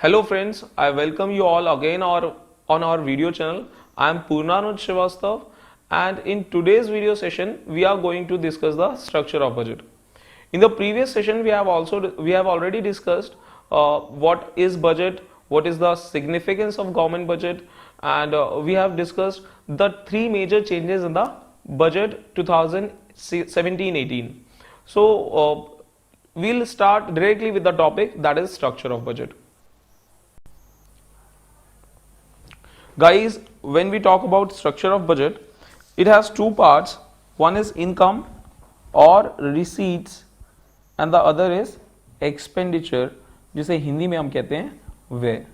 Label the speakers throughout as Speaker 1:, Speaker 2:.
Speaker 1: Hello friends, I welcome you all again on our video channel. I am Purnanuj Srivastav and in today's video session we are going to discuss the structure of budget. In the previous session we have already discussed what is budget, what is the significance of government budget, and we have discussed the three major changes in the budget 2017-18. So we'll start directly with the topic, that is structure of budget. Guys, when we talk about structure of budget, it has two parts. One is income or receipts and the other is expenditure, जिसे हिंदी में हम कहते हैं व्यय.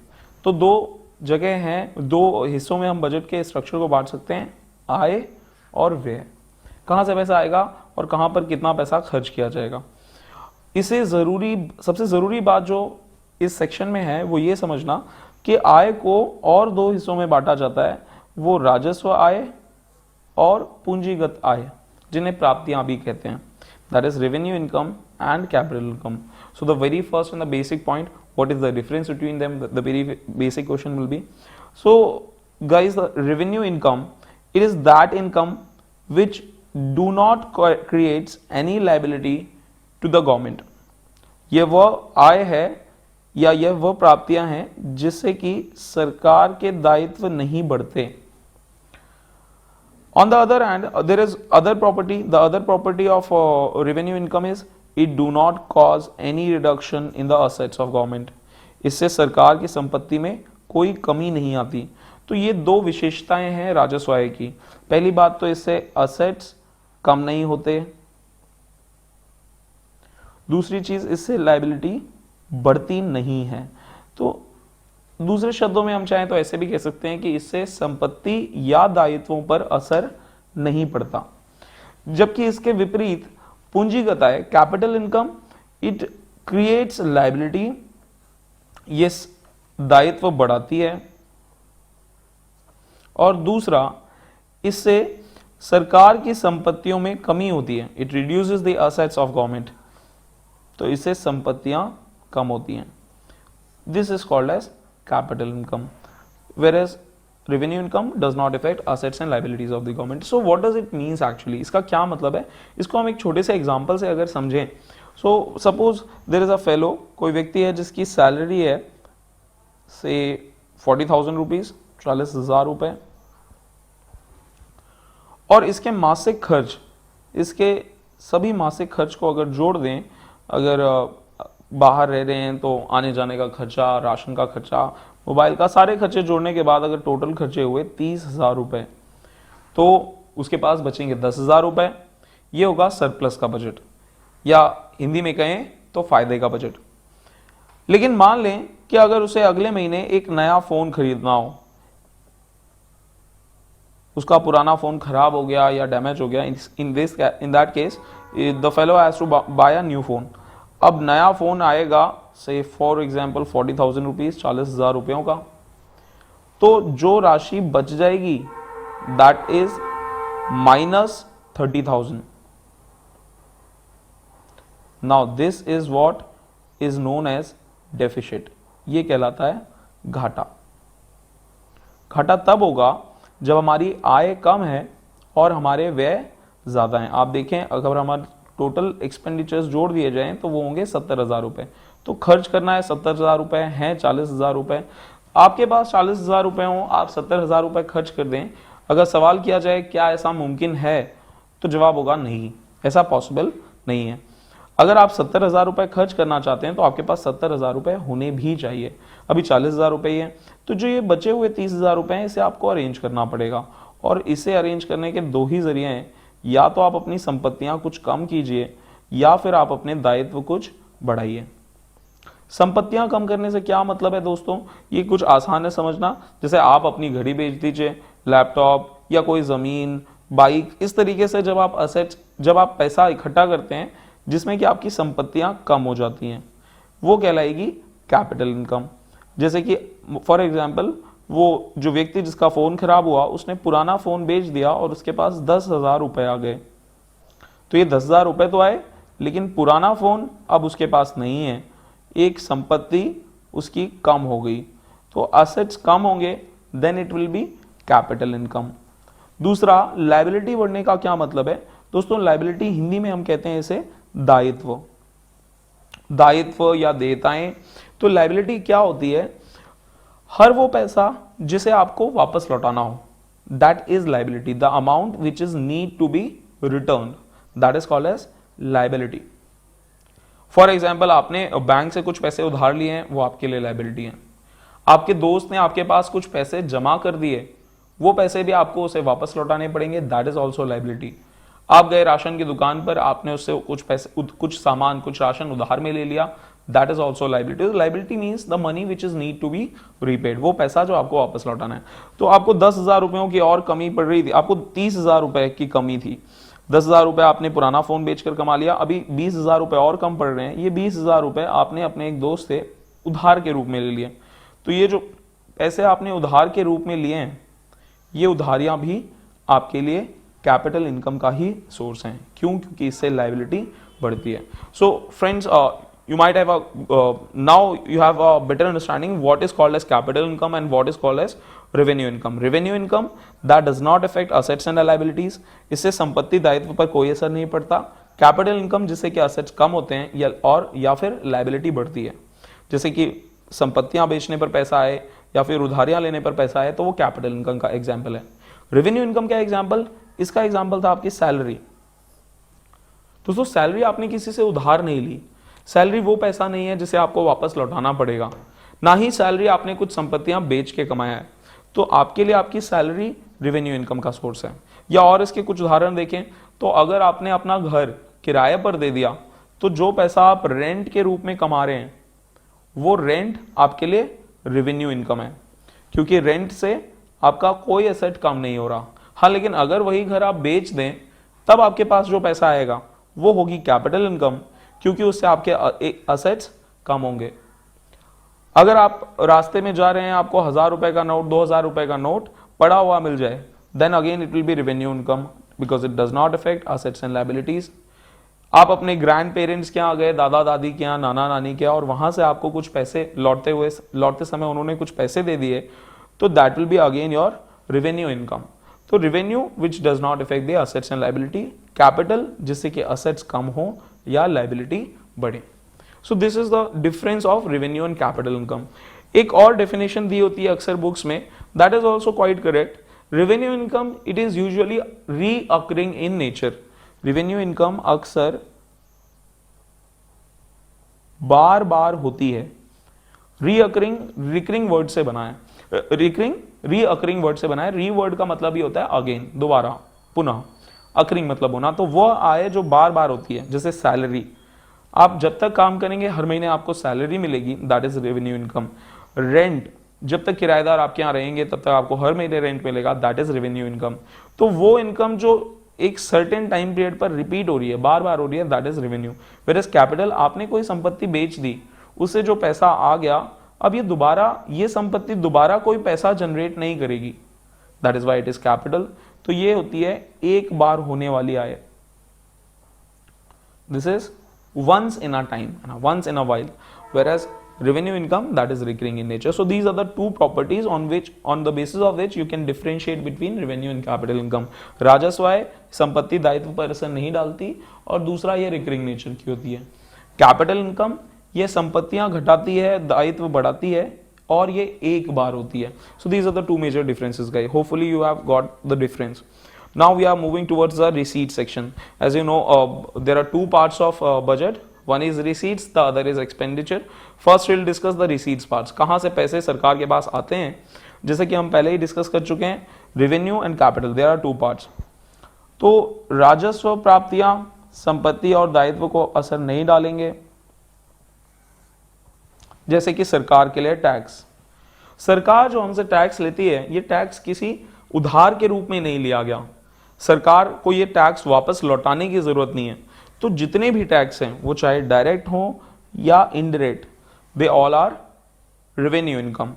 Speaker 1: तो दो जगह हैं, दो हिस्सों में हम बजट के स्ट्रक्चर को बांट सकते हैं, आय और व्यय. कहाँ से पैसा आएगा और कहाँ पर कितना पैसा खर्च किया जाएगा. इसे सबसे ज़रूरी बात जो इस सेक्शन में है वो ये समझना कि आय को और दो हिस्सों में बांटा जाता है, वो राजस्व आय और पूंजीगत आय, जिन्हें प्राप्तियां भी कहते हैं. That is revenue income and capital income. So the very first and the basic point, what is the difference between them, the very basic question will be. So guys, the revenue income, it is that income which do not creates any liability to the government. ये वह आय है या यह वह प्राप्तियां हैं जिससे कि सरकार के दायित्व नहीं बढ़ते. On the other hand, there is other property. The other property of revenue income is it do not cause any reduction in the assets of government. इससे सरकार की संपत्ति में कोई कमी नहीं आती. तो ये दो विशेषताएं हैं राजस्व आय की. पहली बात तो इससे असेट्स कम नहीं होते. दूसरी चीज, इससे लायबिलिटी बढ़ती नहीं है. तो दूसरे शब्दों में हम चाहें तो ऐसे भी कह सकते हैं कि इससे संपत्ति या दायित्वों पर असर नहीं पड़ता. जबकि इसके विपरीत पूंजीगत आय, capital income, it creates liability. ये दायित्व बढ़ाती है. और दूसरा, इससे सरकार की संपत्तियों में कमी होती है. It reduces the assets of government. तो इससे संपत्तियां कम होती हैं. This is called as capital income, whereas revenue income does not affect assets and liabilities of the government. So what does it means actually? इसका क्या मतलब है? इसको हम एक छोटे से एग्जांपल से अगर समझें. So suppose there is a fellow, कोई व्यक्ति है जिसकी सैलरी है से 40,000 रुपीज, 40,000 रुपए, और इसके मासिक खर्च, इसके सभी मासिक खर्च को अगर जोड़ दें, अगर बाहर रह रहे हैं तो आने जाने का खर्चा, राशन का खर्चा, मोबाइल का, सारे खर्चे जोड़ने के बाद अगर टोटल खर्चे हुए 30,000 रुपए, तो उसके पास बचेंगे 10,000 रुपए. ये होगा सरप्लस का बजट, या हिंदी में कहें तो फायदे का बजट. लेकिन मान लें कि अगर उसे अगले महीने एक नया फोन खरीदना हो, उसका पुराना फोन खराब हो गया या डैमेज हो गया, in that case the fellow has to buy a new phone. अब नया फोन आएगा से फॉर एग्जाम्पल 40,000 रुपीज, 40,000 रुपयों का. तो जो राशि बच जाएगी that is -30,000. Now this is what is known as deficit. ये कहलाता है घाटा. घाटा तब होगा जब हमारी आय कम है और हमारे व्यय ज्यादा हैं. आप देखें, अगर हमारे टोटल एक्सपेंडिचर्स जोड़ दिए जाएं तो वो होंगे 70,000 रुपए. तो खर्च करना है 70,000 रुपए, हैं 40,000 रुपए. आपके पास 40,000 रुपए हो, आप 70,000 रुपए खर्च कर दें. अगर सवाल किया जाए क्या ऐसा मुमकिन है, तो जवाब होगा नहीं, ऐसा पॉसिबल नहीं है. अगर आप 70,000 रुपए खर्च करना चाहते हैं तो आपके पास 70,000 रुपए होने भी चाहिए. अभी 40,000 रुपए ही है, तो जो ये बचे हुए 30,000 रुपए हैं, इसे आपको अरेंज करना पड़ेगा. और इसे अरेंज करने के दो ही जरिए हैं, या तो आप अपनी संपत्तियां कुछ कम कीजिए या फिर आप अपने दायित्व कुछ बढ़ाइए. संपत्तियां कम करने से क्या मतलब है दोस्तों? ये कुछ आसान है समझना. जैसे आप अपनी घड़ी बेच दीजिए, लैपटॉप या कोई जमीन, बाइक, इस तरीके से जब आप पैसा इकट्ठा करते हैं जिसमें कि आपकी संपत्तियां कम हो जाती हैं, वो कहलाएगी कैपिटल इनकम. जैसे कि फॉर एग्जाम्पल, वो जो व्यक्ति जिसका फोन खराब हुआ, उसने पुराना फोन बेच दिया और उसके पास 10,000 रुपए आ गए. तो ये 10,000 रुपए तो आए, लेकिन पुराना फोन अब उसके पास नहीं है. एक संपत्ति उसकी कम हो गई, तो असेट्स कम होंगे, then it will be capital income. दूसरा, लायबिलिटी बढ़ने का क्या मतलब है दोस्तों? लायबिलिटी हिंदी में हम कहते हैं इसे दायित्व, दायित्व या देयताएं। तो लायबिलिटी क्या होती है? हर वो पैसा जिसे आपको वापस लौटाना हो, that is liability. The amount which is need to be return, that is called as liability. For example, आपने बैंक से कुछ पैसे उधार लिए हैं, वो आपके लिए लायबिलिटी है। आपके दोस्त ने आपके पास कुछ पैसे जमा कर दिए, वो पैसे भी आपको उसे वापस लौटाने पड़ेंगे, दैट इज ऑल्सो लायबिलिटी। आप गए राशन की दुकान पर, आपने उससे कुछ पैसे, कुछ सामान, कुछ राशन उधार में ले लिया, that is also liability. Liability means the money which is need to be repaid, वो पैसा जो आपको वापस लौटाना है। तो आपको 10,000 रुपयों की और कमी पड़ रही थी, आपको 30,000 रुपए की कमी थी। 10,000 रुपए आपने पुराना फोन बेचकर कमा लिया, अभी 20,000 रुपए और कम पड़ रहे हैं। ये 20,000 रुपए आपने अपने एक दोस्त से उधार के रूप में ले लिए। तो ये जो पैसे आपने उधार के रूप में लिए हैं, ये उधारियां भी आपके लिए कैपिटल इनकम का ही सोर्स हैं। क्यों? क्योंकि इससे लायबिलिटी बढ़ती है। So friends, you might have now you have a better understanding what is called as capital income and what is called as revenue income. Revenue income that does not affect assets and liabilities, इससे संपत्ति दायित्व पर कोई असर नहीं पड़ता। Capital income जिससे कि असेट्स कम होते हैं या फिर लायबिलिटी बढ़ती है, जैसे कि संपत्तियां बेचने पर पैसा आए या फिर उधारियां लेने पर पैसा आए, तो वो कैपिटल इनकम का एग्जाम्पल है। रेवेन्यू इनकम का एग्जाम्पल, इसका एग्जाम्पल था आपकी सैलरी। दोस्तों, सैलरी आपने किसी से उधार नहीं ली, सैलरी वो पैसा नहीं है जिसे आपको वापस लौटाना पड़ेगा, ना ही सैलरी आपने कुछ संपत्तियां बेच के कमाया है। तो आपके लिए आपकी सैलरी रेवेन्यू इनकम का सोर्स है। या और इसके कुछ उदाहरण देखें तो अगर आपने अपना घर किराए पर दे दिया, तो जो पैसा आप रेंट के रूप में कमा रहे हैं, वो रेंट आपके लिए रेवेन्यू इनकम है, क्योंकि रेंट से आपका कोई एसेट कम नहीं हो रहा। हाँ, लेकिन अगर वही घर आप बेच दें, तब आपके पास जो पैसा आएगा वो होगी कैपिटल इनकम, क्योंकि उससे आपके असेट्स कम होंगे। अगर आप रास्ते में जा रहे हैं, आपको 1,000 रुपए का नोट, 2,000 रुपए का नोट पड़ा हुआ मिल जाए, then again it will be revenue income, because it does not affect assets and liabilities. आप अपने ग्रैंड पेरेंट्स के यहाँ गए, दादा दादी के यहाँ, नाना नानी के यहाँ, और वहां से आपको कुछ पैसे लौटते समय उन्होंने कुछ पैसे दे दिए, तो that will be again your revenue income. तो revenue which does not affect the assets and liability, capital जिससे कि असेट्स कम हो या लायबिलिटी बढ़े। So this is the difference of revenue and capital income. एक और डेफिनेशन दी होती है अक्सर बुक्स में, that is also quite correct. Revenue income it is usually recurring in nature. Revenue income अक्सर बार बार होती है। रीअकरिंग रिकरिंग वर्ड से बना है, रीअकरिंग वर्ड से बना है। री वर्ड का मतलब ही होता है अगेन, दोबारा, पुनः। अकरिंग मतलब होना, तो वो आय जो बार बार होती है, जैसे सैलरी। आप जब तक काम करेंगे हर महीने आपको सैलरी मिलेगी, that is revenue income. Rent, जब तक किराएदार आपके यहाँ रहेंगे तब तक आपको हर महीने रेंट मिलेगा, दैट इज रेवेन्यू इनकम। तो वो इनकम जो एक सर्टेन टाइम पीरियड पर रिपीट हो रही है, बार बार हो रही है, that is revenue. Whereas capital, आपने कोई संपत्ति बेच दी, उससे जो पैसा आ गया, अब ये संपत्ति दोबारा कोई पैसा जनरेट नहीं करेगी, that is why it is capital. तो ये होती है एक बार होने वाली आय, this is once in a time, once in a while, whereas revenue income that is recurring in nature. So these are the two properties on the basis of which you can differentiate between revenue and capital income. राजस्व आय संपत्ति दायित्व पर असर नहीं डालती, और दूसरा ये रिकरिंग नेचर की होती है। कैपिटल इनकम ये संपत्तियां घटाती है, दायित्व बढ़ाती है, और ये एक बार होती है। So these are the two major differences, guys. Hopefully you have got the difference. Now we are moving towards the receipt section. As you know, there are two parts of budget. One is receipts, the other is expenditure. First we'll discuss the receipts parts. कहाँ से पैसे सरकार के पास आते हैं, जैसे कि हम पहले ही डिस्कस कर चुके हैं, revenue and capital, there are two parts. तो राजस्व प्राप्तियां संपत्ति और दायित्व को असर नहीं डालेंगे, जैसे कि सरकार के लिए टैक्स। सरकार जो हमसे टैक्स लेती है, ये टैक्स किसी उधार के रूप में नहीं लिया गया, सरकार को ये टैक्स वापस लौटाने की जरूरत नहीं है। तो जितने भी टैक्स हैं, वो चाहे डायरेक्ट हो या indirect, they all are revenue income.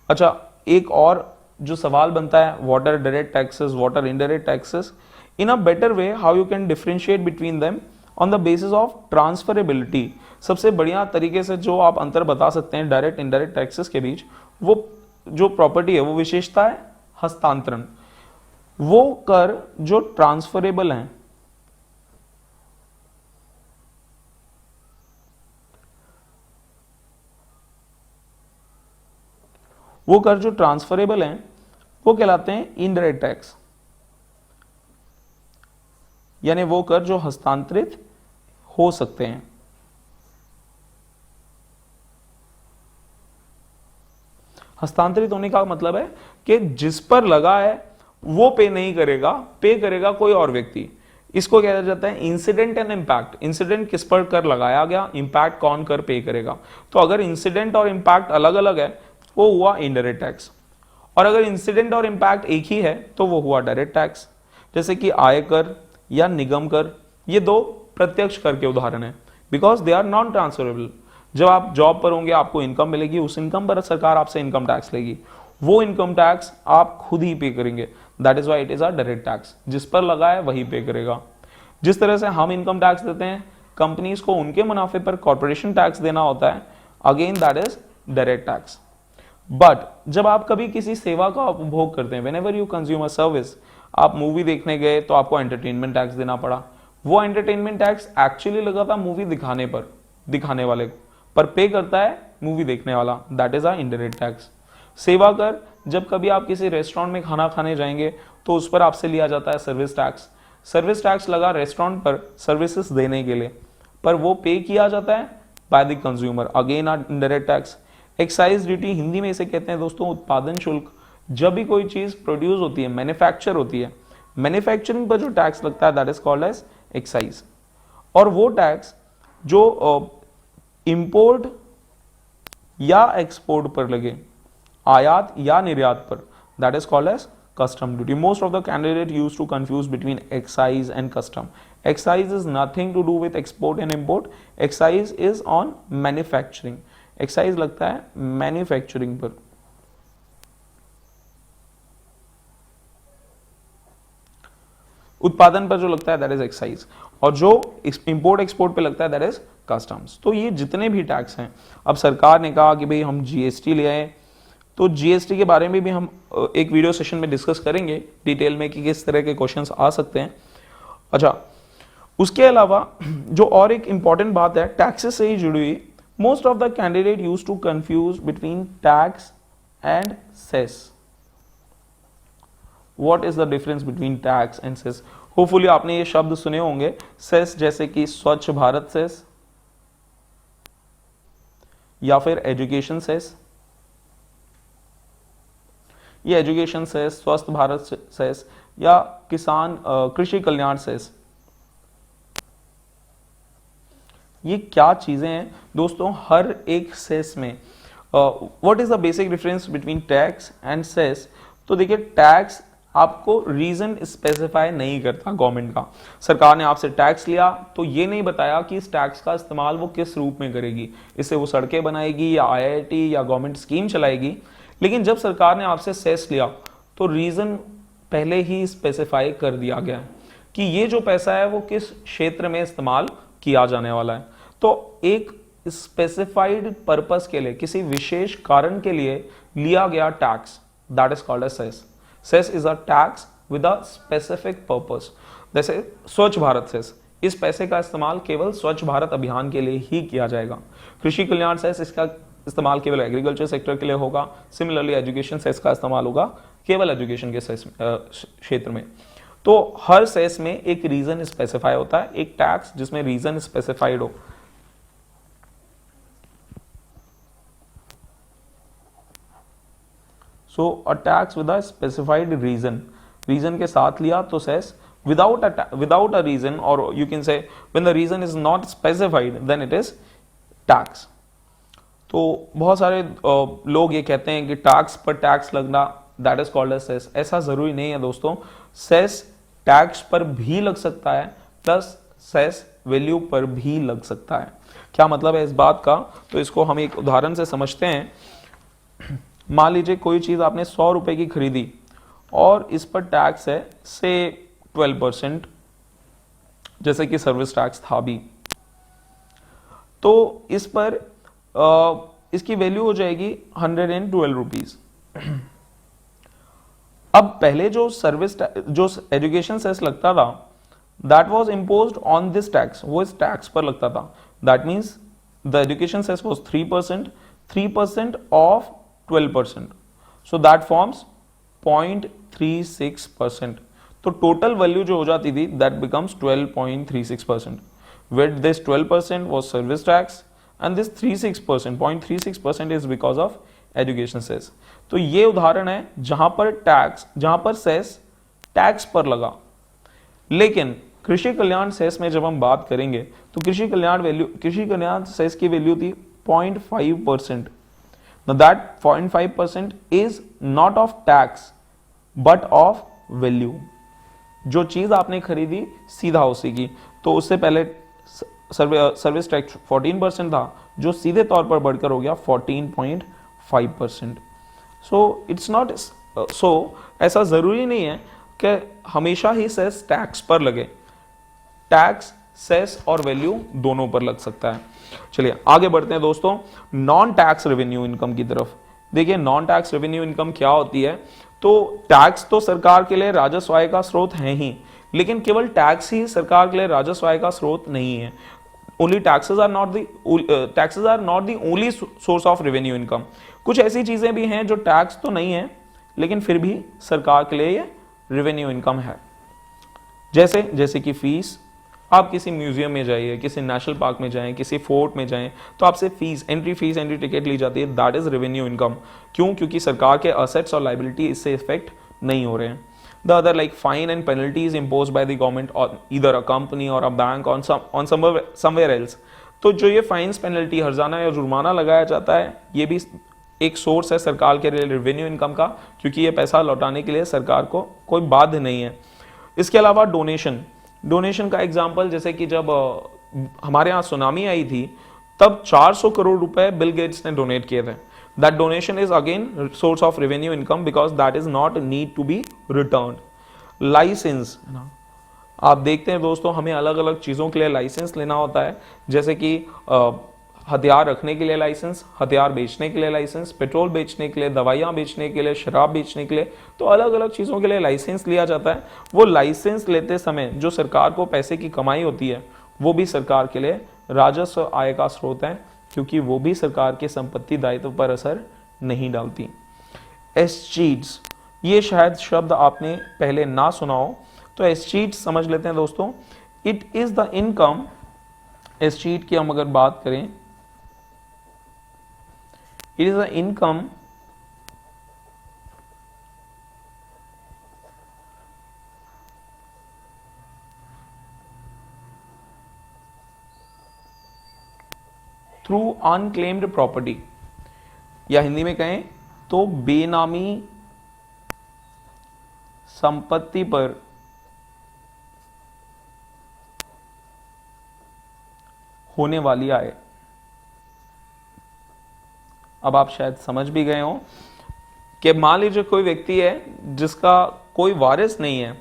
Speaker 1: अच्छा, एक और जो सवाल बनता है, what are direct taxes, what are indirect taxes, in a better way how you can differentiate between them on the basis of transferability. सबसे बढ़िया तरीके से जो आप अंतर बता सकते हैं डायरेक्ट इनडायरेक्ट टैक्सेस के बीच, वो जो प्रॉपर्टी है वो विशेषता है हस्तांतरण। वो कर जो ट्रांसफरेबल हैं, वो कर जो ट्रांसफरेबल हैं वो कहलाते हैं इनडायरेक्ट टैक्स, यानी वो कर जो हस्तांतरित हो सकते हैं। हस्तांतरित होने का मतलब है कि जिस पर लगा है वो पे नहीं करेगा, पे करेगा कोई और व्यक्ति। इसको कहा जाता है इंसिडेंट एंड इंपैक्ट। इंसिडेंट किस पर कर लगाया गया, इंपैक्ट कौन कर पे करेगा। तो अगर इंसिडेंट और इंपैक्ट अलग अलग है वो हुआ इनडायरेक्ट टैक्स, और अगर इंसिडेंट और इंपैक्ट एक ही है तो वो हुआ डायरेक्ट टैक्स। जैसे कि आयकर या निगम कर, ये दो प्रत्यक्ष कर के उदाहरण है, because they are non transferable. जब आप जॉब पर होंगे आपको इनकम मिलेगी, उस इनकम पर सरकार आपसे इनकम टैक्स लेगी, वो इनकम टैक्स आप खुद ही पे करेंगे। That is why it is a direct tax. जिस पर लगा है वही पे करेगा। जिस तरह से हम इनकम टैक्स देते हैं, कंपनीज को उनके मुनाफे पर कॉर्पोरेशन टैक्स देना होता है, again that is direct tax. But जब आप कभी किसी सेवा का उपभोग करते हैं, whenever you consume a service, आप मूवी देखने गए तो आपको एंटरटेनमेंट टैक्स देना पड़ा। वो एंटरटेनमेंट टैक्स एक्चुअली लगा था मूवी दिखाने पर, दिखाने वाले को, पर पे करता है मूवी देखने वाला, that is a indirect tax. सेवा कर, जब कभी आप किसी रेस्टोरेंट में खाना खाने जाएंगे तो उस पर आपसे लिया जाता है सर्विस टैक्स। सर्विस टैक्स लगा रेस्टोरेंट पर सर्विसेज देने के लिए, पर वो पे किया जाता है by the consumer, again a indirect tax. Excise duty, Hindi में इसे कहते हैं दोस्तों उत्पादन शुल्क। जब भी कोई चीज प्रोड्यूस होती है, मैन्युफैक्चर होती है, मैन्युफैक्चरिंग पर जो टैक्स लगता है that is called as excise. और वो टैक्स जो इंपोर्ट या एक्सपोर्ट पर लगे, आयात या निर्यात पर, that is called as custom duty. Most of the candidate used to confuse between excise and custom. Excise is nothing to do with export and import. Excise is on manufacturing. Excise लगता है manufacturing पर। उत्पादन पर जो लगता है that is excise, और जो इंपोर्ट एक्सपोर्ट पे लगता है दैट इज कस्टम्स। तो ये जितने भी टैक्स हैं, अब सरकार ने कहा कि भाई हम जीएसटी ले आए, तो जीएसटी के बारे में भी हम एक वीडियो सेशन में डिस्कस करेंगे डिटेल में कि किस तरह के क्वेश्चंस आ सकते हैं। अच्छा, उसके अलावा जो और एक इंपॉर्टेंट बात है टैक्सेस से ही जुड़ी हुई, most of the candidate use to confuse between tax and cess. What is the difference between tax and cess? Hopefully आपने ये शब्द सुने होंगे, सेस जैसे कि स्वच्छ भारत सेस, या फिर एजुकेशन सेस। ये एजुकेशन सेस, स्वस्थ भारत सेस, या किसान कृषि कल्याण सेस, ये क्या चीजें हैं दोस्तों? हर एक सेस में what is the basic difference between tax and cess? तो देखिए, टैक्स आपको रीजन स्पेसिफाई नहीं करता गवर्नमेंट का। सरकार ने आपसे टैक्स लिया तो ये नहीं बताया कि इस टैक्स का इस्तेमाल वो किस रूप में करेगी, इससे वो सड़कें बनाएगी या आईआईटी या गवर्नमेंट स्कीम चलाएगी। लेकिन जब सरकार ने आपसे सेस लिया तो रीजन पहले ही स्पेसिफाई कर दिया गया कि ये जो पैसा है वो किस क्षेत्र में इस्तेमाल किया जाने वाला है। तो एक स्पेसिफाइड पर्पस के लिए, किसी विशेष कारण के लिए लिया गया tax, that is called as cess. Cess is a tax with a specific purpose. जैसे स्वच्छ भारत सेस, इस पैसे का इस्तेमाल केवल स्वच्छ भारत अभियान के लिए ही किया जाएगा। कृषि कल्याण सेस, इसका इस्तेमाल केवल एग्रीकल्चर सेक्टर के लिए होगा। सिमिलरली एजुकेशन सेस का इस्तेमाल होगा केवल एजुकेशन के क्षेत्र में। तो हर सेस में एक रीजन स्पेसिफाई होता है, एक टैक्स जिसमें रीजन स्पेसिफाइड हो। So a tax with a specified reason, reason के साथ लिया तो cess, without a reason, or you can say when the reason is not specified then it is tax. तो बहुत सारे लोग ये कहते हैं कि टैक्स पर टैक्स लगना that is called as cess. ऐसा जरूरी नहीं है दोस्तों, सेस टैक्स पर भी लग सकता है प्लस सेस वैल्यू पर भी लग सकता है। क्या मतलब है इस बात का? तो इसको हम एक उदाहरण से समझते हैं। मान लीजिए कोई चीज आपने 100 रुपए की खरीदी और इस पर टैक्स है से 12%, जैसे कि सर्विस टैक्स था भी। तो इस पर इसकी वैल्यू हो जाएगी 112 रुपीज। अब पहले जो जो एजुकेशन सेस लगता था, that was imposed on this tax, वो इस टैक्स पर लगता था। That means the education cess was 3%, 3% of 12%, so that forms 0.36%। तो टोटल वैल्यू जो हो जाती थी that becomes 12.36%, with this 12% was service tax and this 36%, 0.36% is because of education cess। तो ये उदाहरण है जहां पर सेस टैक्स पर लगा। लेकिन कृषि कल्याण सेस में जब हम बात करेंगे तो कृषि कल्याण सेस की वैल्यू थी 0.5%। Now that 0.5% is not of tax but of value। जो चीज आपने खरीदी सीधा उसी की, तो उससे पहले सर्विस टैक्स 14% था, जो सीधे तौर पर बढ़कर हो गया 14.5%। सो इट्स नॉट सो ऐसा जरूरी नहीं है कि हमेशा ही सेस टैक्स पर लगे, टैक्स सेस और वैल्यू दोनों पर लग सकता है। चलिए आगे बढ़ते हैं दोस्तों नॉन टैक्स रेवेन्यू इनकम की तरफ। देखिए नॉन टैक्स रेवेन्यू इनकम क्या होती है। तो टैक्स तो सरकार के लिए राजस्व आय का स्रोत है ही, लेकिन केवल टैक्स ही सरकार के लिए राजस्व आय का स्रोत नहीं है। Only taxes are not the only source of revenue income। कुछ ऐसी चीजें भी हैं जो टैक्स तो नहीं है लेकिन फिर भी सरकार के लिए ये रेवेन्यू इनकम है। जैसे कि फीस, आप किसी म्यूजियम में जाइए, किसी नेशनल पार्क में जाएं, किसी फोर्ट में जाएं, तो आपसे एंट्री टिकट ली जाती है, दैट इज रेवेन्यू इनकम। क्यों? क्योंकि सरकार के असेट्स और लाइबिलिटी इससे इफेक्ट नहीं हो रहे हैं। The other like fine and penalties imposed by the government on either a company or a bank on somewhere else। तो जो ये फाइन्स पेनल्टी हर्जाना या जुर्माना लगाया जाता है, ये भी एक सोर्स है सरकार के लिए रेवेन्यू इनकम का, क्योंकि ये पैसा लौटाने के लिए सरकार को कोई बाध्य नहीं है। इसके अलावा डोनेशन का एग्जाम्पल, जैसे कि जब हमारे यहाँ सुनामी आई थी तब 400 करोड़ रुपए बिल गेट्स ने डोनेट किए थे। That donation is again source of revenue income because that is not need to be returned। Licence, आप देखते हैं दोस्तों हमें अलग अलग चीज़ों के लिए लाइसेंस लेना होता है, जैसे कि हथियार रखने के लिए लाइसेंस, हथियार बेचने के लिए लाइसेंस, पेट्रोल बेचने के लिए, दवाइयाँ बेचने के लिए, शराब बेचने के लिए, तो अलग अलग चीज़ों के लिए लाइसेंस लिया जाता है। वो लाइसेंस लेते समय जो सरकार को पैसे की कमाई होती है वो भी सरकार के लिए राजस्व आय का स्रोत है, क्योंकि वो भी सरकार के संपत्ति दायित्व पर असर नहीं डालती। एस्चीट्स, ये शायद शब्द आपने पहले ना सुना हो, तो एस्चीट्स समझ लेते हैं दोस्तों। It is the income, escheat की हम अगर बात करें, it is the income through unclaimed property, या हिंदी में कहें तो बेनामी संपत्ति पर होने वाली आय। अब आप शायद समझ भी गए हो कि मान लीजिए कोई व्यक्ति है जिसका कोई वारिस नहीं है,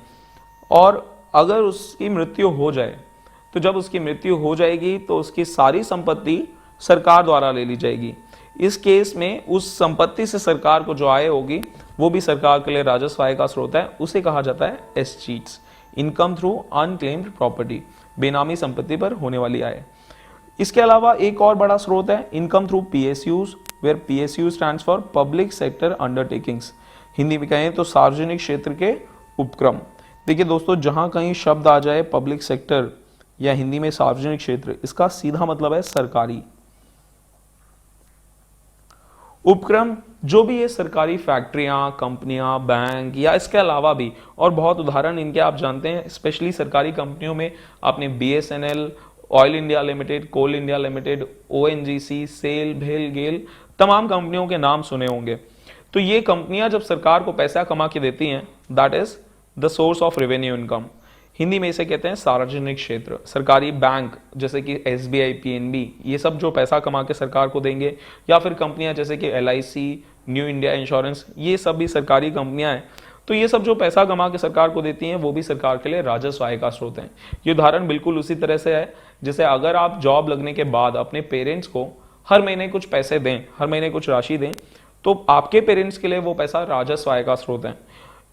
Speaker 1: और अगर उसकी मृत्यु हो जाए, तो जब उसकी मृत्यु हो जाएगी तो उसकी सारी संपत्ति सरकार द्वारा ले ली जाएगी। इस केस में उस संपत्ति से सरकार को जो आय होगी वो भी सरकार के लिए राजस्व आय का स्रोत है, उसे कहा जाता है एस्चीट्स, इनकम थ्रू अनक्लेम्ड प्रॉपर्टी, बेनामी संपत्ति पर होने वाली आय। इसके अलावा एक और बड़ा स्रोत है income through PSUs, where PSU stands for public sector undertakings, Hindi में कहें तो सार्वजनिक क्षेत्र के उपक्रम। देखिए दोस्तों, जहां कहीं शब्द आ जाए पब्लिक सेक्टर या हिंदी में सार्वजनिक क्षेत्र, इसका सीधा मतलब है सरकारी उपक्रम। जो भी ये सरकारी फैक्ट्रियां, कंपनियां, बैंक या इसके अलावा भी और बहुत उदाहरण इनके आप जानते हैं। स्पेशली सरकारी कंपनियों में आपने बीएसएनएल, ऑयल इंडिया लिमिटेड, कोल इंडिया लिमिटेड, ओएनजीसी, सेल, भेल, गेल, तमाम कंपनियों के नाम सुने होंगे। तो ये कंपनियां जब सरकार को पैसा कमा के देती हैं, that is the source of revenue income. Hindi में इसे कहते हैं सार्वजनिक क्षेत्र। सरकारी बैंक जैसे कि एसबीआई, पीएनबी, ये सब जो पैसा कमा के सरकार को देंगे, या फिर कंपनियां जैसे कि एलआईसी, न्यू इंडिया इंश्योरेंस, ये सब भी सरकारी कंपनियां हैं। तो ये सब जो पैसा कमा के सरकार को देती हैं वो भी सरकार के लिए राजस्व आय का स्रोत है। ये उदाहरण बिल्कुल उसी तरह से है जैसे अगर आप जॉब लगने के बाद अपने पेरेंट्स को हर महीने कुछ पैसे दें, हर महीने कुछ राशि दें, तो आपके पेरेंट्स के लिए वो पैसा राजस्व आय का स्रोत है।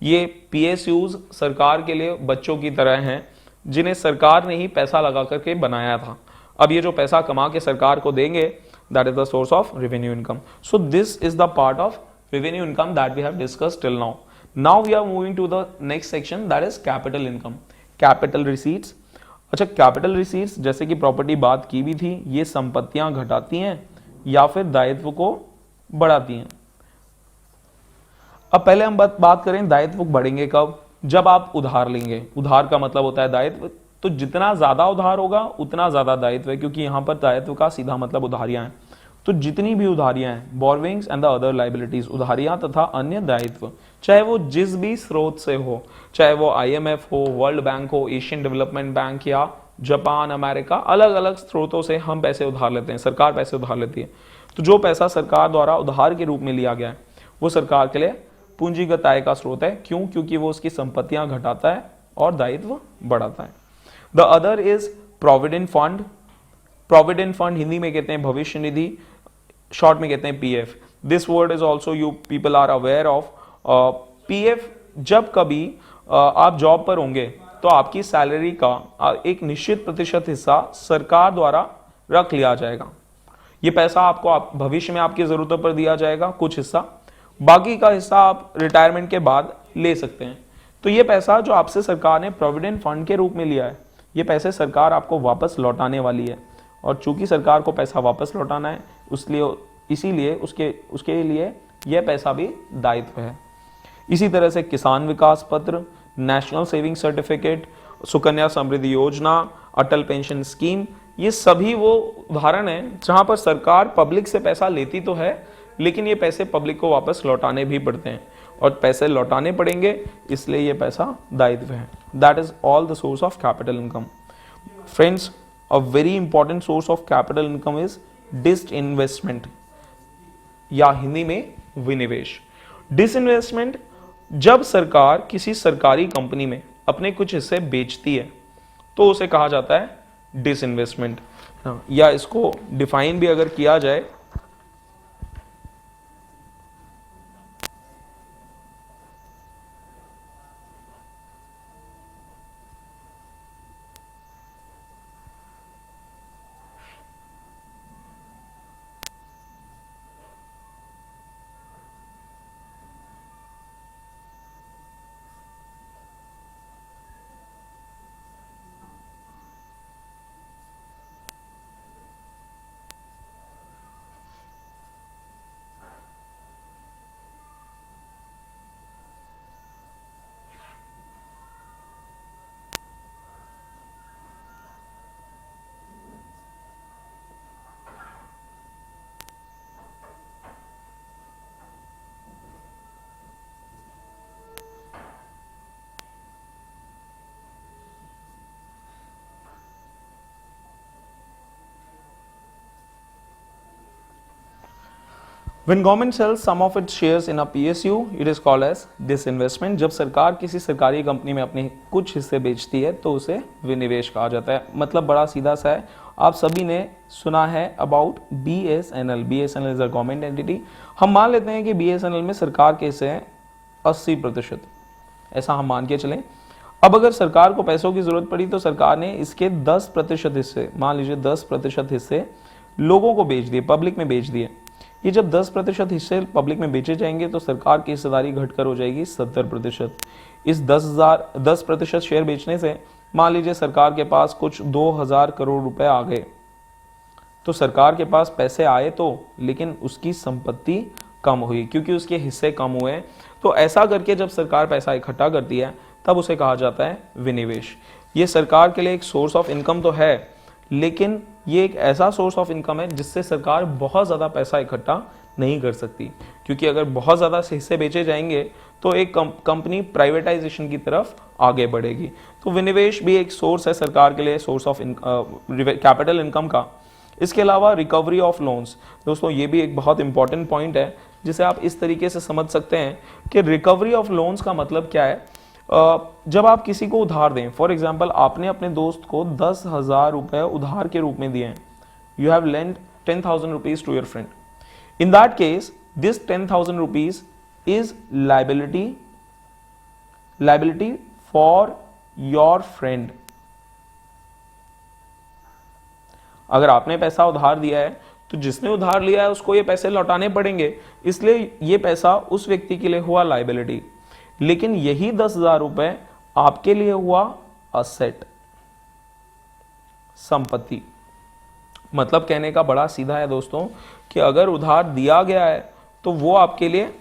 Speaker 1: ये पीएसयूज सरकार के लिए बच्चों की तरह हैं जिन्हें सरकार ने ही पैसा लगा करके बनाया था। अब ये जो पैसा कमा के सरकार को देंगे, that is the source of revenue income. So this is the part of revenue income that we have discussed till now. Now we are moving to the next section, that is capital income, capital receipts. अच्छा, capital receipts जैसे कि property बात की भी थी, ये संपत्तियां घटाती हैं या फिर दायित्व को बढ़ाती हैं। अब पहले हम बात करें दायित्व बढ़ेंगे कब, जब आप उधार लेंगे। उधार का मतलब होता है दायित्व, तो जितना ज्यादा उधार होगा उतना ज्यादा दायित्व है, क्योंकि यहां पर दायित्व का सीधा मतलब उधारियां हैं। तो जितनी भी उधारियां हैं, बोरविंग्स एंड द अदर लाइबिलिटीज, उधारियां तथा अन्य दायित्व, चाहे वो जिस भी स्रोत से हो, चाहे वो आईएमएफ हो, वर्ल्ड बैंक हो, एशियन डेवलपमेंट बैंक या जापान, अमेरिका, अलग अलग स्रोतों से हम पैसे उधार लेते हैं, सरकार पैसे उधार लेती है। तो जो पैसा सरकार द्वारा उधार के रूप में लिया गया है वो सरकार के लिए पूंजीगत आय का स्रोत है। क्यों? क्योंकि वो उसकी संपत्तियां घटाता है और दायित्व बढ़ाता है। The other is provident fund. Provident fund Hindi में कहते हैं भविष्य निधि, शॉर्ट में कहते हैं PF. This word is also you people are aware of. PF, जब कभी आप जॉब पर होंगे तो आपकी सैलरी का एक निश्चित प्रतिशत हिस्सा सरकार द्वारा रख लिया जाएगा। ये पैसा आपको भविष्य में आपकी जरूरतों पर दिया जाएगा कुछ हिस्सा, बाकी का हिस्सा आप रिटायरमेंट के बाद ले सकते हैं। तो ये पैसा जो आपसे सरकार ने प्रोविडेंट फंड के रूप में लिया है, ये पैसे सरकार आपको वापस लौटाने वाली है। और चूंकि सरकार को पैसा वापस लौटाना है, इसीलिए उसके लिए यह पैसा भी दायित्व है। इसी तरह से किसान विकास पत्र, national saving certificate, Sukanya Samriddhi योजना, अटल पेंशन स्कीम, ये सभी वो उदाहरण हैं जहां पर सरकार पब्लिक से पैसा लेती तो है, लेकिन ये पैसे पब्लिक को वापस लौटाने भी पड़ते हैं, और पैसे लौटाने पड़ेंगे, इसलिए ये पैसा दायित्व है। That is all the source of capital income. Friends, a very important source of capital income is disinvestment, या हिंदी में विनिवेश। डिसइन्वेस्टमेंट, जब सरकार किसी सरकारी कंपनी में अपने कुछ हिस्से बेचती है तो उसे कहा जाता है डिसइन्वेस्टमेंट, या इसको डिफाइन भी अगर किया जाए When government sells some of its shares in a PSU, it is called as disinvestment। जब सरकार किसी सरकारी कंपनी में अपने कुछ हिस्से बेचती है तो उसे विनिवेश कहा जाता है। मतलब बड़ा सीधा सा है। आप सभी ने सुना है about BSNL। BSNL is a government entity. हम मान लेते हैं कि BSNL में सरकार के हिस्से हैं 80%, ऐसा हम मान के चलें। अब अगर सरकार को पैसों की जरूरत पड़ी तो सरकार ने इसके 10% हिस्से, मान लीजिए 10% हिस्से लोगों को बेच दिए, पब्लिक में बेच दिए। ये जब 10% हिस्से पब्लिक में बेचे जाएंगे तो सरकार की हिस्सेदारी घटकर हो जाएगी 70%। इस 10% शेयर बेचने से मान लीजिए सरकार के पास कुछ 2000 करोड़ रुपए आ गए, तो सरकार के पास पैसे आए तो, लेकिन उसकी संपत्ति कम हुई क्योंकि उसके हिस्से कम हुए। तो ऐसा करके जब सरकार पैसा इकट्ठा करती है तब उसे कहा जाता है विनिवेश। ये सरकार के लिए एक सोर्स ऑफ इनकम तो है, लेकिन ये एक ऐसा सोर्स ऑफ इनकम है जिससे सरकार बहुत ज़्यादा पैसा इकट्ठा नहीं कर सकती, क्योंकि अगर बहुत ज़्यादा हिस्से बेचे जाएंगे तो एक कंपनी प्राइवेटाइजेशन की तरफ आगे बढ़ेगी। तो विनिवेश भी एक सोर्स है सरकार के लिए, सोर्स ऑफ कैपिटल इनकम का। इसके अलावा रिकवरी ऑफ लोन्स, दोस्तों ये भी एक बहुत इंपॉर्टेंट पॉइंट है। जिसे आप इस तरीके से समझ सकते हैं कि रिकवरी ऑफ लोन्स का मतलब क्या है। जब आप किसी को उधार दें, फॉर एग्जाम्पल आपने अपने दोस्त को 10,000 रुपए उधार के रूप में दिए हैं, you have lend 10,000 rupees to your friend. In that case this 10,000 rupees is liability for your friend. अगर आपने पैसा उधार दिया है तो जिसने उधार लिया है उसको ये पैसे लौटाने पड़ेंगे, इसलिए ये पैसा उस व्यक्ति के लिए हुआ लाइबिलिटी। लेकिन यही 10,000 रुपए आपके लिए हुआ असेट, संपत्ति। मतलब कहने का बड़ा सीधा है दोस्तों कि अगर उधार दिया गया है तो वो आपके लिए,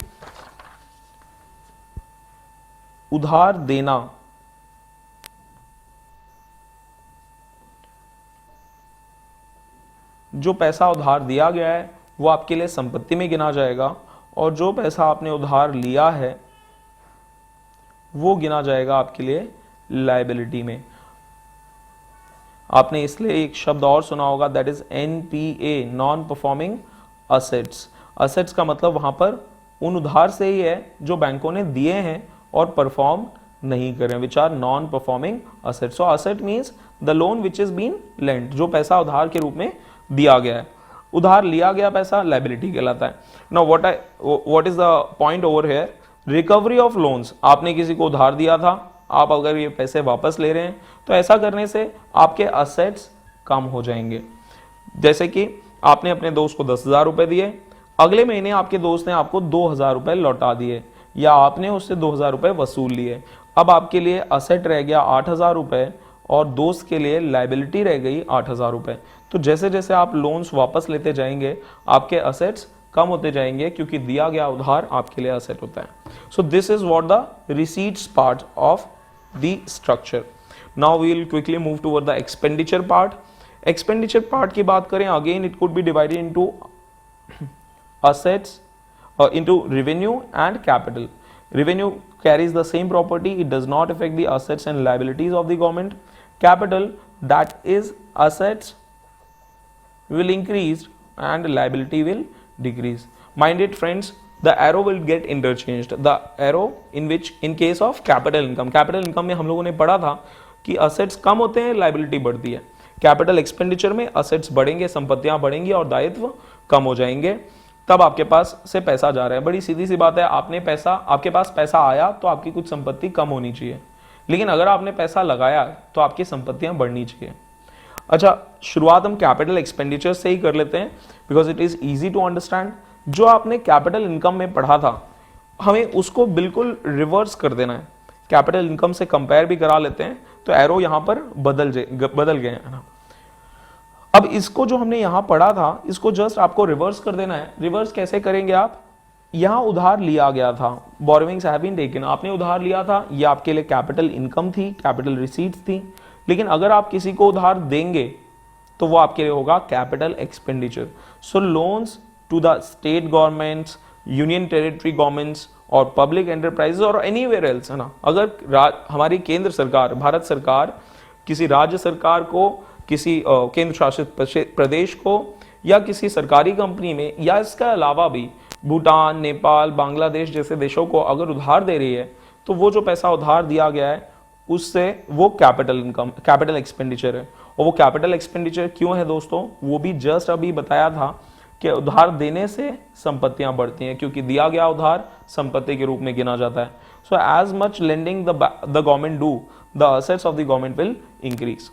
Speaker 1: उधार देना जो पैसा उधार दिया गया है वो आपके लिए संपत्ति में गिना जाएगा, और जो पैसा आपने उधार लिया है वो गिना जाएगा आपके लिए लायबिलिटी में। आपने इसलिए एक शब्द और सुना होगा, that is NPA, non performing assets. Assets का मतलब वहां पर उन उधार से ही है जो बैंकों ने दिए हैं और परफॉर्म नहीं कर रहे, which are non performing assets. So asset means the loan which is been lent, जो पैसा उधार के रूप में दिया गया है। उधार लिया गया पैसा लायबिलिटी कहलाता है। Now what is the point over here, recovery of loans. आपने किसी को उधार दिया था, आप अगर ये पैसे वापस ले रहे हैं तो ऐसा करने से आपके असेट्स कम हो जाएंगे। जैसे कि आपने अपने दोस्त को 10,000 रुपए दिए, अगले महीने आपके दोस्त ने आपको 2,000 रुपए लौटा दिए, या आपने उससे 2,000 रुपए वसूल लिए। अब आपके लिए असेट रह गया 8,000 रुपए और दोस्त के लिए लायबिलिटी रह गई 8,000 रुपए। तो जैसे जैसे आप लोन्स वापस लेते जाएंगे आपके असेट्स कम होते जाएंगे, क्योंकि दिया गया उधार आपके लिए असेट होता है। So this is what the receipts part of the structure. Now we will quickly move toward the expenditure part. Expenditure part की बात करें, again it could be divided into assets, into revenue and capital. Revenue carries the same property, it does not affect the assets and liabilities of the government. Capital, that is assets will increase and liability will decrease. Mind it friends, the arrow will get interchanged. The arrow in which in case of capital income में हम लोगों ने पढ़ा था कि assets कम होते हैं, liability बढ़ती है। कैपिटल एक्सपेंडिचर में assets बढ़ेंगे, संपत्तियां बढ़ेंगी और दायित्व कम हो जाएंगे, तब आपके पास से पैसा जा रहा है। बड़ी सीधी सी बात है, आपके पास पैसा आया तो आपकी कुछ संपत्ति कम होनी चाहिए, लेकिन अगर आपने पैसा लगाया तो आपकी संपत्तियां बढ़नी चाहिए। अच्छा, शुरुआत हम कैपिटल एक्सपेंडिचर से ही कर लेते हैं, because it is easy to understand. जो आपने कैपिटल इनकम में पढ़ा था, हमें उसको बिल्कुल रिवर्स कर देना है। कैपिटल इनकम से कंपेयर भी करा लेते हैं, तो एरो यहां पर बदल गए है ना। अब इसको जो हमने यहां पढ़ा था, इसको जस्ट आपको रिवर्स कर देना है। रिवर्स कैसे करेंगे आप, यहां उधार लिया गया था, बोरोइंग्स हैव बीन टेकन, आपने उधार लिया था, ये आपके लिए कैपिटल इनकम थी, कैपिटल रिसीट्स थी। लेकिन अगर आप किसी को उधार देंगे तो वो आपके लिए होगा capital expenditure. So loans to the state governments, union territory governments और पब्लिक एंटरप्राइजेस और एनीवेयर एल्स, है ना। अगर हमारी केंद्र सरकार, भारत सरकार किसी राज्य सरकार को, किसी केंद्र शासित प्रदेश को या किसी सरकारी कंपनी में, या इसका अलावा भी भूटान, नेपाल, बांग्लादेश जैसे देशों को अगर उधार दे रही है, तो वो जो पैसा उधार दिया गया है उससे वो कैपिटल इनकम, कैपिटल एक्सपेंडिचर है। और वो कैपिटल एक्सपेंडिचर क्यों है दोस्तों, वो भी जस्ट अभी बताया था कि उधार देने से संपत्तियां बढ़ती हैं, क्योंकि दिया गया उधार संपत्ति के रूप में गिना जाता है। So as much lending the government do, the assets of the government will increase.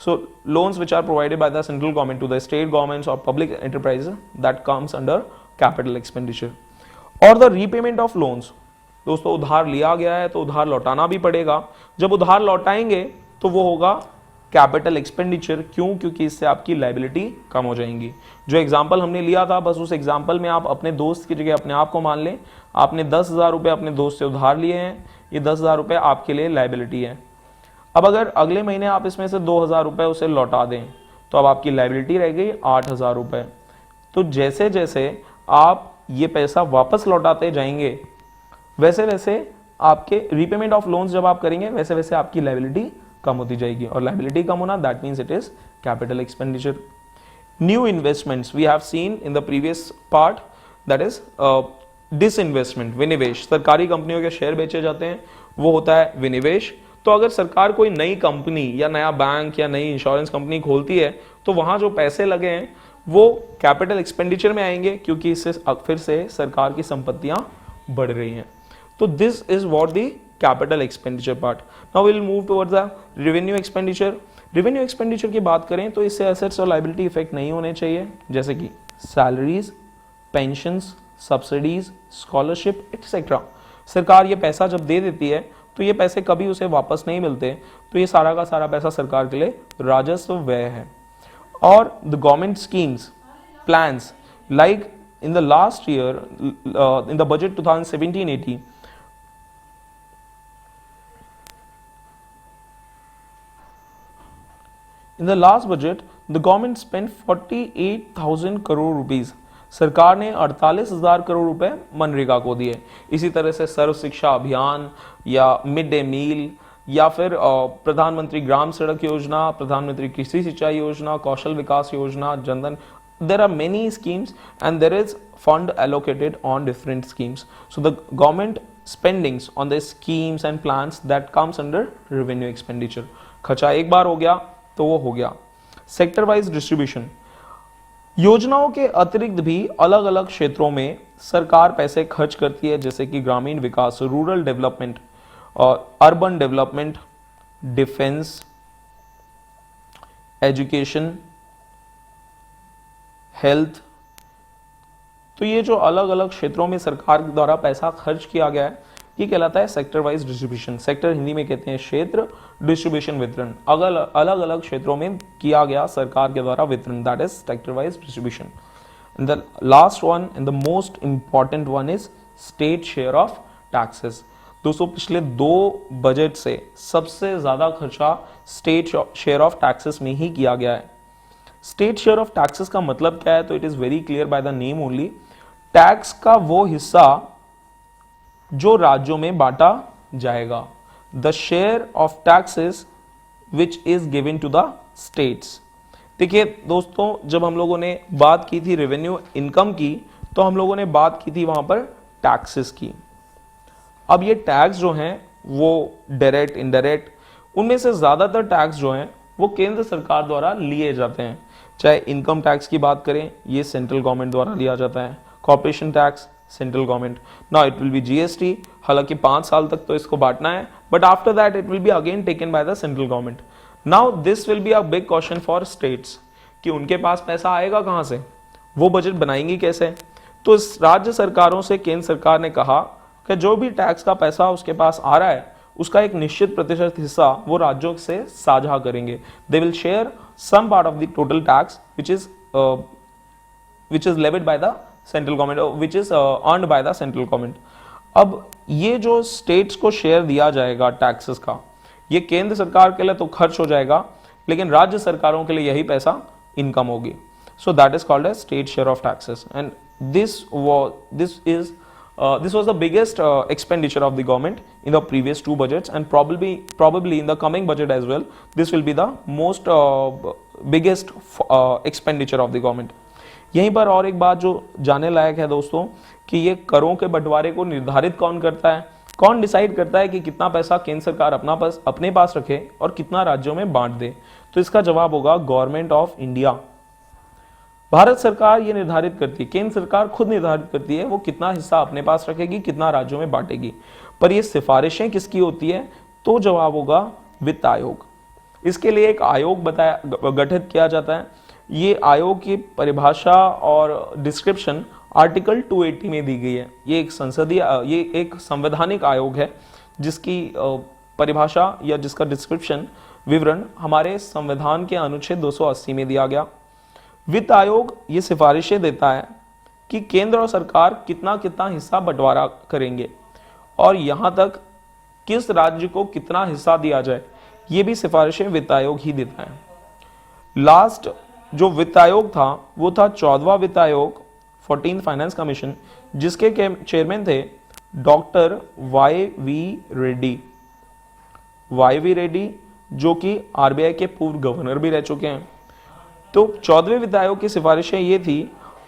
Speaker 1: So loans which are provided by the central government to the state governments or public enterprises, that comes under capital expenditure. और the repayment of loans, दोस्तों उधार लिया गया है तो उधार लौटाना भी पड़ेगा। जब उधार लौटाएंगे तो वो होगा कैपिटल एक्सपेंडिचर। क्यों? क्योंकि इससे आपकी लाइबिलिटी कम हो जाएंगी। जो एग्जाम्पल हमने लिया था, बस उस एग्जाम्पल में आप अपने दोस्त की जगह अपने आप को मान लें। आपने 10,000 रुपये अपने दोस्त से उधार लिए हैं, ये 10,000 रुपये आपके लिए लाइबिलिटी है। अब अगर अगले महीने आप इसमें से 2,000 रुपये उसे लौटा दें तो अब आपकी लाइबिलिटी रह गई 8,000 रुपये। तो जैसे जैसे आप ये पैसा वापस लौटाते जाएंगे, वैसे वैसे आपके रीपेमेंट ऑफ लोन्स जब आप करेंगे, वैसे वैसे आपकी लाइबिलिटी कम होती जाएगी। और लाइबिलिटी कम होना, that means it is capital expenditure. New investments we have seen in the previous part, that is disinvestment, विनिवेश, सरकारी कंपनियों के शेयर बेचे जाते हैं, वो होता है विनिवेश। तो अगर सरकार कोई नई कंपनी या नया बैंक या नई इंश्योरेंस कंपनी खोलती है तो वहां जो पैसे लगे हैं वो कैपिटल एक्सपेंडिचर में आएंगे, क्योंकि इससे फिर से सरकार की संपत्तियां बढ़ रही हैं। तो this is what the capital expenditure part. Now will move towards the revenue expenditure. Revenue expenditure की बात करें तो इससे एसेट्स और लायबिलिटी इफेक्ट नहीं होने चाहिए, जैसे कि salaries, pensions, subsidies, scholarship etcetera. सरकार ये पैसा जब दे देती है तो ये पैसे कभी उसे वापस नहीं मिलते, तो ये सारा का सारा पैसा सरकार के लिए राजस्व व्यय है। और the government schemes, plans, like in the last year, in the budget 2017-18, in the last budget the government spent 48,000 crore rupees। सरकार ने 48,000 करोड़ रुपए मनरेगा को दिए। इसी तरह से सर्व शिक्षा अभियान या मिड डे मील या फिर प्रधानमंत्री ग्राम सड़क योजना, प्रधानमंत्री कृषि सिंचाई योजना, कौशल विकास योजना, Jan Dhan, there are many schemes and there is fund allocated on different schemes. So the government spendings on the schemes and plans that comes under revenue expenditure। खर्चा एक बार हो गया तो वो हो गया। सेक्टर वाइज डिस्ट्रीब्यूशन, योजनाओं के अतिरिक्त भी अलग अलग क्षेत्रों में सरकार पैसे खर्च करती है, जैसे कि ग्रामीण विकास, रूरल डेवलपमेंट और urban development, defence, education, health. तो ये जो अलग अलग क्षेत्रों में सरकार द्वारा पैसा खर्च किया गया है ये कहलाता है sector wise distribution. Sector Hindi में कहते हैं क्षेत्र, डिस्ट्रीब्यूशन वितरण, अलग अलग क्षेत्रों में किया गया सरकार के द्वारा वितरण, that is sector wise distribution. The last one and the most important one is state share of taxes. दोस्तों पिछले 2 बजट से सबसे ज्यादा खर्चा स्टेट शेयर ऑफ टैक्सेस में ही किया गया है। स्टेट शेयर ऑफ टैक्सेस का मतलब क्या है, तो it is very clear by the name only. Tax का वो हिस्सा जो राज्यों में बांटा जाएगा, the share of taxes which is given to the states. देखिए दोस्तों, जब हम लोगों ने बात की थी रेवेन्यू इनकम की तो हम लोगों ने बात की थी वहां पर टैक्सेस की। अब ये टैक्स जो हैं वो डायरेक्ट, इनडायरेक्ट, उनमें से ज्यादातर टैक्स जो हैं वो केंद्र सरकार द्वारा लिए जाते हैं। चाहे इनकम टैक्स की बात करें, ये सेंट्रल गवर्नमेंट द्वारा लिया जाता है। Corporation tax, central government. Now it will B GST, हालांकि 5 साल तक तो इसको बांटना है, but after that it will be again taken by the central government. Now this will be a big question for states कि उनके पास पैसा आएगा कहां से, वो बजट बनाएंगी कैसे। तो इस राज्य सरकारों से केंद्र सरकार ने कहा कि जो भी टैक्स का पैसा उसके पास आ रहा है उसका एक निश्चित प्रतिशत हिस्सा वो राज्यों से साझा करेंगे। They will share some part of the total tax which is levied by the central government, which is earned by the central government। अब ये जो स्टेट्स को शेयर दिया जाएगा टैक्सेस का, ये केंद्र सरकार के लिए तो खर्च हो जाएगा, लेकिन राज्य सरकारों के लिए यही पैसा इनकम होगी। So that is called as state share of taxes and this was the biggest expenditure of the government in the previous 2 budgets and probably in the coming budget as well this will be the most biggest expenditure of the government। यहीं पर और एक बात जो जानने लायक है दोस्तों कि ये करों के बंटवारे को निर्धारित कौन करता है, कौन डिसाइड करता है कि कितना पैसा केंद्र सरकार अपने पास रखे और कितना राज्यों में बांट दे। तो इसका जवाब होगा गवर्नमेंट ऑफ इंडिया। भारत सरकार ये निर्धारित करती है, केंद्र सरकार खुद निर्धारित करती है वो कितना हिस्सा अपने पास रखेगी, कितना राज्यों में बांटेगी। पर ये सिफारिशें किसकी होती है, तो जवाब होगा वित्त आयोग। इसके लिए एक आयोग गठित किया जाता है। ये आयोग की परिभाषा और डिस्क्रिप्शन आर्टिकल 280 में दी गई है। ये एक संवैधानिक आयोग है जिसकी परिभाषा या जिसका डिस्क्रिप्शन विवरण हमारे संविधान के अनुच्छेद 280 में दिया गया। वित्त आयोग ये सिफारिशें देता है कि केंद्र और सरकार कितना कितना हिस्सा बंटवारा करेंगे और यहां तक किस राज्य को कितना हिस्सा दिया जाए, ये भी सिफारिशें वित्त आयोग ही देता है। लास्ट जो वित्त आयोग था वो था 14वां वित्त आयोग, 14th फाइनेंस कमीशन, जिसके चेयरमैन थे डॉक्टर वाई.वी. रेड्डी। वाई.वी. रेड्डी जो कि आरबीआई के पूर्व गवर्नर भी रह चुके हैं। तो 14वें वित्त आयोग की सिफारिशें ये थी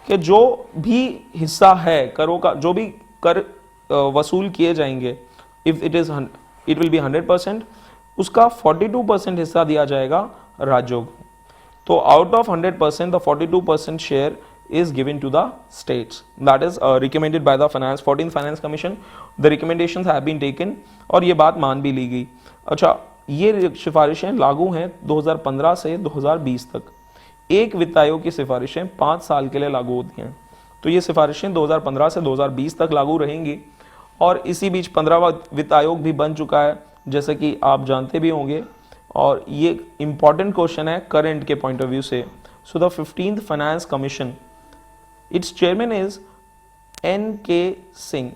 Speaker 1: कि जो भी हिस्सा है करों का, जो भी कर वसूल किए जाएंगे, इफ इट विल बी 100%, उसका 42% हिस्सा दिया जाएगा राज्यों को। तो out of 100% the 42% share is given to the states. That is recommended by the 14th Finance Commission. The recommendations have been taken और ये बात मान भी ली गई। अच्छा, ये सिफारिशें लागू हैं 2015 से 2020 तक। एक वित्त आयोग की सिफारिशें 5 साल के लिए लागू होती हैं, तो ये सिफारिशें 2015 से 2020 तक लागू रहेंगी। और इसी बीच 15वां वित्त आयोग भी बन चुका है, जैसे कि आप जानते भी होंगे, और ये इंपॉर्टेंट क्वेश्चन है करंट के पॉइंट ऑफ व्यू से। So the 15th finance commission, its chairman is N.K. Singh.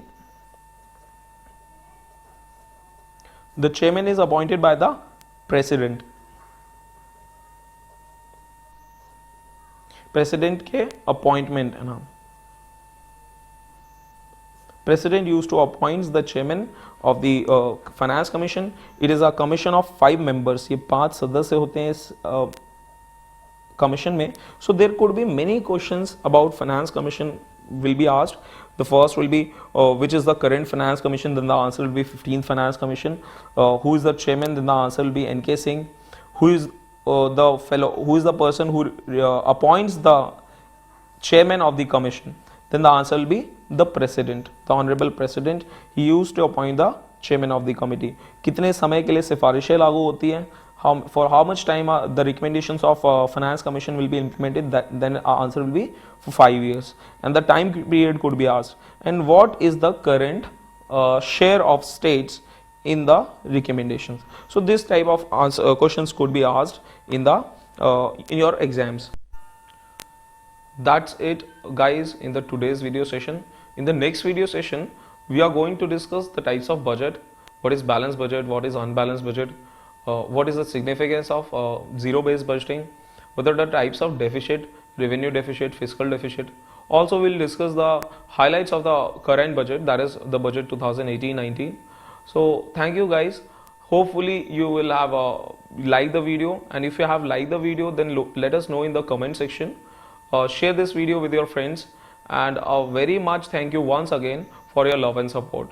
Speaker 1: The chairman is appointed by the president. President के appointment है ना। President used to appoint the chairman of the finance commission. It is a commission of 5 members. ये 5 सदस्य होते हैं इस commission में. So there could be many questions about finance commission will be asked. The first will be which is the current finance commission, then the answer will be 15th finance commission. Who is the chairman, then the answer will be N.K. Singh. Who is the person who appoints the chairman of the commission, then the answer will be the president, the honorable president. He used to appoint the chairman of the committee. कितने समय के लिए सिफारिशें लागू होती हैं, for how much time the recommendations of finance commission will be implemented, then our answer will be for 5 years, and the time period could be asked, and what is the current share of states in the recommendations. So this type of questions could be asked in the in your exams. That's it guys in the today's video session. In the next video session we are going to discuss the types of budget, what is balanced budget, what is unbalanced budget, what is the significance of zero based budgeting, what are the types of deficit, revenue deficit, fiscal deficit. Also we'll discuss the highlights of the current budget, that is the budget 2018-19. So thank you guys. Hopefully you will have liked the video, and if you have liked the video, then let us know in the comment section. Share this video with your friends, and very much thank you once again for your love and support.